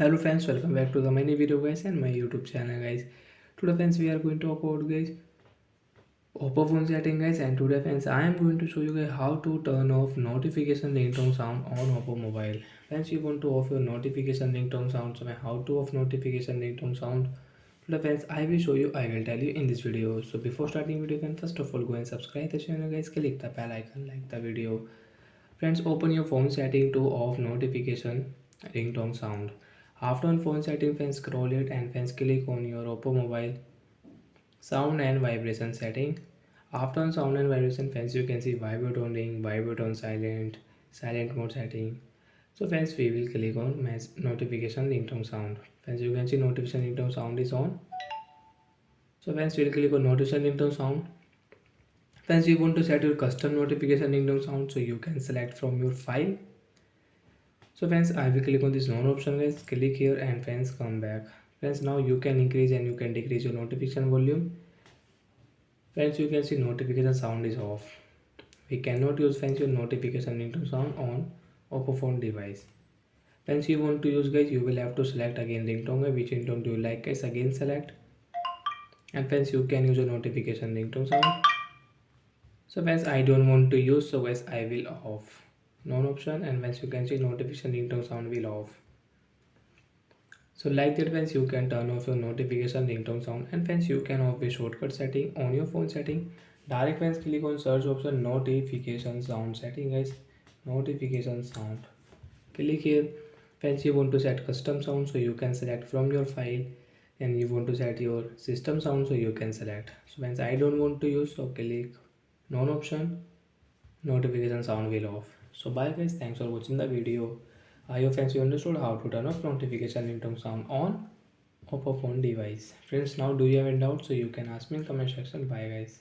Hello friends, welcome back to the mini video guys and my YouTube channel guys. Today friends we are going to talk about guys oppo phone setting guys, and today friends I am going to show you guys how to turn off notification ringtone sound on oppo mobile. Friends, you want to off your notification ringtone sound, so how to off notification ringtone sound. Today friends I will show you, I will tell you in this video. So before starting video, can first of all go and subscribe the channel guys, click the bell icon, like the video. Friends, open your phone setting to off notification ringtone sound. After on phone setting, friends, scroll it and friends click on your Oppo mobile sound and vibration setting. After on sound and vibration, friends, you can see vibrate on ring, vibrate on silent, silent mode setting. So friends, we will click on notification ringtone sound. Friends, you can see notification ringtone sound is on. So friends, we will click on notification ringtone sound. Friends, you want to set your custom notification ringtone sound, so you can select from your file. So friends, I will click on this none option guys, click here and friends come back. Friends, now you can increase and you can decrease your notification volume. Friends, you can see notification sound is off. We cannot use friends your notification ringtone sound on oppo phone device. Friends, you want to use guys, you will have to select again ringtone guys, which ringtone do you like guys, again select. And friends, you can use a notification ringtone sound. So friends, I don't want to use, so guys I will off none option, and once you can see notification ringtone sound will off. So like that friends, you can turn off your notification ringtone sound, and friends you can off a shortcut setting on your phone setting. Direct friends, click on search option notification sound setting guys, notification sound. Click here. Friends, you want to set custom sound, so you can select from your file, and you want to set your system sound, so you can select. So friends, I don't want to use, so click none option, notification sound will off. So bye guys, thanks for watching the video. I hope friends you understood how to turn off notification ringtone sound on oppo phone device. Friends, now do you have any doubt, so you can ask me in comment section. Bye guys.